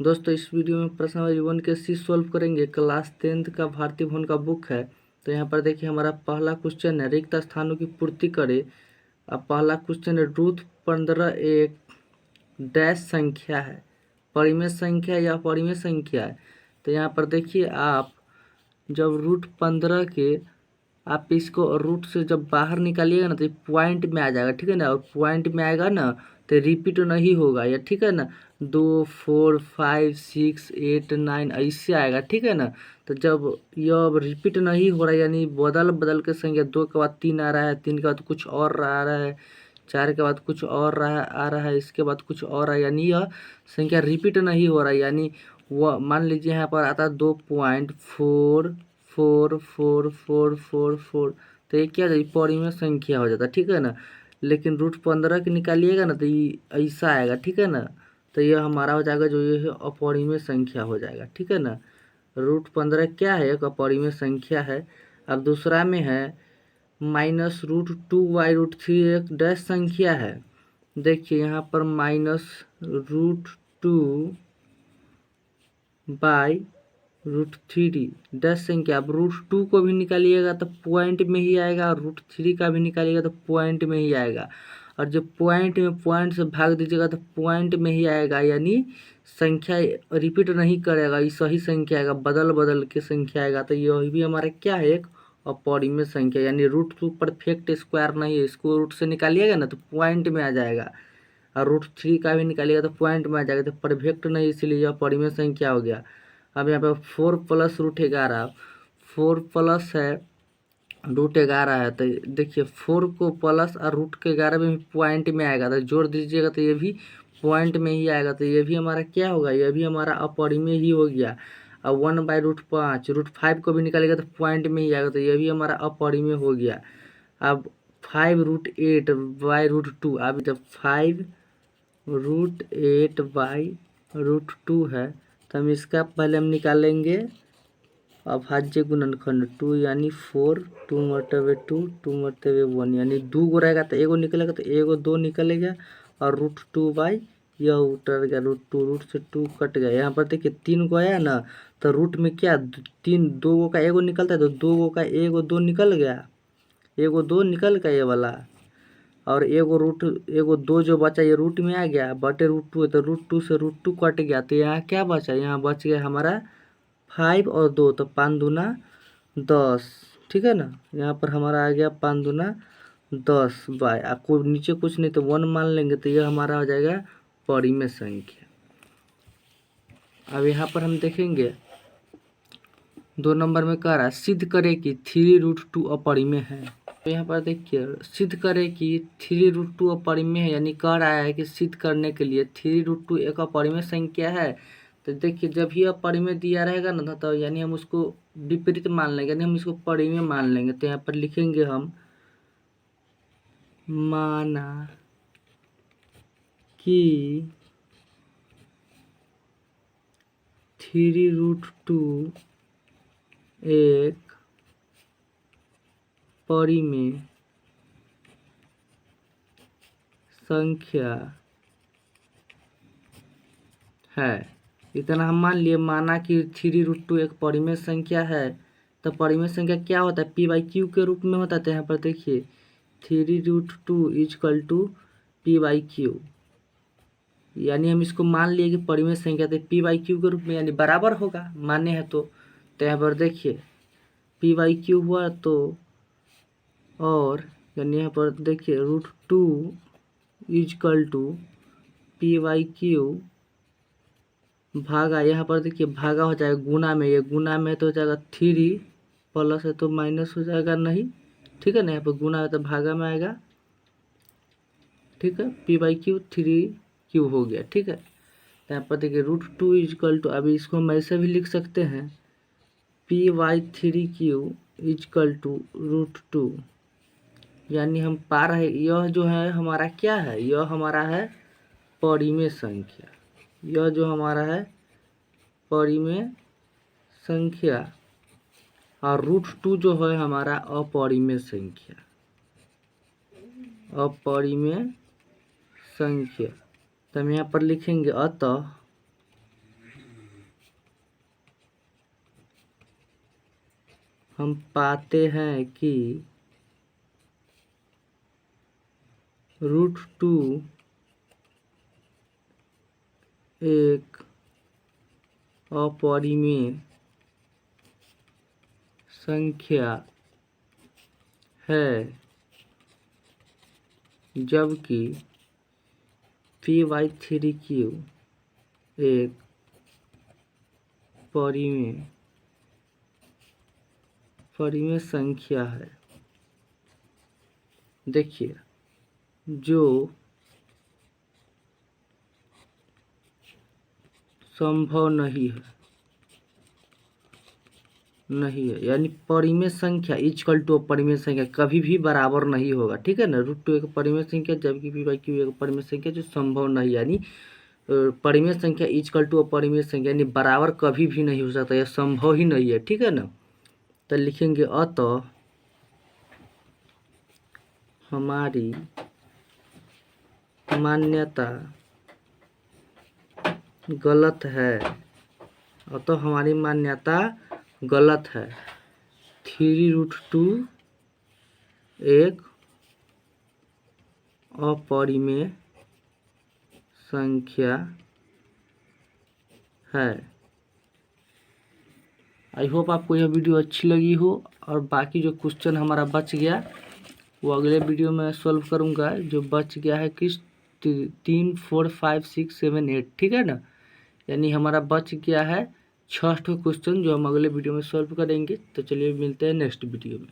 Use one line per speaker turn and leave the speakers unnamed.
दोस्तों इस वीडियो में प्रश्न नंबर 1 के सी सॉल्व करेंगे। क्लास 10th का भारतीय भवन का बुक है। तो यहाँ पर देखिए हमारा पहला क्वेश्चन है, रिक्त स्थानों की पूर्ति करे। अब पहला क्वेश्चन है, रूट 15 एक डैश संख्या है, परिमेय संख्या या अपरिमेय संख्या है। तो यहाँ पर देखिए आप जब रूट 15 के आप इसको रूट से जब बाहर निकालिएगा ना तो पॉइंट में आ जाएगा, ठीक है ना। और पॉइंट में आएगा ना तो रिपीट नहीं होगा, या ठीक है ना। 2 4 5 6 8 9 ऐसे आएगा, ठीक है ना। तो जब यह रिपीट नहीं हो रहा है यानी बदल बदल के संख्या 2 के बाद 3 आ रहा है, 3 के बाद कुछ और आ रहा है, 4 के बाद कुछ और आ रहा है, इसके बाद कुछ और है, यानी यह संख्या रिपीट नहीं हो रहा है। यानी वह मान लीजिए यहाँ पर आता है 2.444444, तो ये क्या हो जाएगी, परिमेय संख्या हो जाता है, ठीक है ना। लेकिन रूट 15 के निकालिएगा ना तो ये ऐसा आएगा, ठीक है ना। तो ये हमारा हो जाएगा जो ये है अपरिमेय संख्या हो जाएगा, ठीक है ना। रूट 15 क्या है, एक अपरिमेय संख्या है। अब दूसरा में है -√2/√3 एक डैश संख्या है। देखिए यहाँ पर -√2/√3 डैश संख्या। अब √2 को भी निकालिएगा तो पॉइंट में ही आएगा, और √3 का भी निकालिएगा तो पॉइंट में ही आएगा। और जब पॉइंट में पॉइंट से भाग दीजिएगा तो पॉइंट में ही आएगा, यानी संख्या रिपीट नहीं करेगा, ये सही संख्या आएगा, बदल बदल के संख्या आएगा। तो यह भी हमारा क्या है, एक अपरिमेय संख्या। यानी √2 परफेक्ट स्क्वायर नहीं है, इसको रूट से निकालिएगा ना तो पॉइंट में आ जाएगा, और √3 का भी निकालिएगा तो पॉइंट में आ जाएगा। तो परफेक्ट नहीं, इसीलिए यह परिमेय संख्या हो गया। अब यहाँ पे 4 + √11, 4 प्लस है √11 है। तो देखिए 4 को प्लस और √11 में भी पॉइंट में आएगा, तो जोड़ दीजिएगा तो ये भी पॉइंट में ही आएगा। तो ये भी हमारा क्या होगा, ये भी हमारा अपरिमेय ही हो गया। अब 1/5, √5 को भी निकालेगा तो पॉइंट में ही आएगा, तो ये भी हमारा अपरिमेय हो गया। अब 5√8/√2, अब जब 5√8/√2 है तो हम इसका पहले हम निकालेंगे अभाज्य गुणनखंड 2, यानी 4, 2 मरतबे 2, 2 मरतबे 1, यानी 2 गो रहेगा तो एगो निकलेगा, तो एगो 2 निकलेगा, और √2/ यह उतर गया, √2, रूट से 2 कट गया। यहाँ पर देखिए 3 को आया ना, तो रूट में क्या 3, 2 गो का एगो निकलता है, तो 2 गो का एगो 2 निकल गया, एगो 2 निकल गया ये वाला। और एगो 2 जो बचा ये रूट में आ गया, बटे √2 है, तो √2 से √2 कट गया, तो यहाँ क्या बचा, यहाँ बच गया हमारा 5 और 2, तो 5 दूना 10, ठीक है ना। यहाँ पर हमारा आ गया 5 दूना 10 बाय, आपको नीचे कुछ नहीं तो 1 मान लेंगे, तो यह हमारा हो जाएगा परिमेय संख्या। अब यहाँ पर हम देखेंगे 2 नंबर में कह रहा है सिद्ध करे कि 3√2 अपरिमेय है। तो यहाँ पर देखिए सिद्ध करे कि 3√2 अपरिमेय है, यानी कह रहा है कि सिद्ध करने के लिए 3√2 एक अपरिमेय संख्या है। तो देखिए जब ही अपरिमेय दिया रहेगा ना तो यानी हम उसको विपरीत मान लेंगे, यानी हम इसको परिमेय मान लेंगे। तो यहाँ पर लिखेंगे हम माना कि 3√2 एक परिमेय संख्या है। इतना हम मान लिए, माना कि 3√2 एक परिमेय संख्या है। तो परिमेय संख्या क्या होता है, p/q के रूप में होता है। तो यहाँ पर देखिए 3√2 = p/q, यानी हम इसको मान लिए कि परिमेय संख्या, तो p/q के रूप में यानी बराबर होगा, माने है तो। यहाँ पर देखिए p/q हुआ तो, और यानी यहाँ पर देखिए √2 = p/q भागा, यहाँ पर देखिए भागा हो जाएगा गुना में, ये गुना में तो हो जाएगा 3 प्लस है तो माइनस हो जाएगा नहीं, ठीक है ना। यहाँ पर गुना है तो भागा में आएगा, ठीक है। p/q 3q हो गया, ठीक है। तो यहाँ पर देखिए √2 = अभी इसको हम ऐसे भी लिख सकते हैं p/3q = √2, यानी हम पा रहे यह जो है हमारा क्या है, यह हमारा है परिमेय संख्या, यह जो हमारा है परिमेय संख्या, और √2 जो है हमारा अपरिमेय संख्या, अपरिमेय संख्या। तो हम यहाँ पर लिखेंगे अतः हम पाते हैं कि √2 एक अपरिमेय संख्या है, जबकि P/3Q एक परिमेय संख्या है। देखिए, जो संभव नहीं है यानी परिमेय संख्या इक्वल टू परिमेय संख्या कभी भी बराबर नहीं होगा, ठीक है ना। √2 एक परिमेय संख्या जबकि P/Q एक परिमेय संख्या जो संभव नहीं, यानी परिमेय संख्या इक्वल टू अपरिमेय संख्या यानी बराबर कभी भी नहीं हो सकता, यह संभव ही नहीं है, ठीक है ना। तो लिखेंगे अतः हमारी मान्यता गलत है, अतः हमारी मान्यता गलत है। 3√2 एक अपरिमेय संख्या है। आई होप आपको यह वीडियो अच्छी लगी हो, और बाकी जो क्वेश्चन हमारा बच गया वो अगले वीडियो में सॉल्व करूंगा। जो बच गया है किस 3, 4, 5, 6, 7, 8, ठीक है ना। यानी हमारा बच गया है 6 क्वेश्चन जो हम अगले वीडियो में सॉल्व करेंगे। तो चलिए मिलते हैं नेक्स्ट वीडियो में।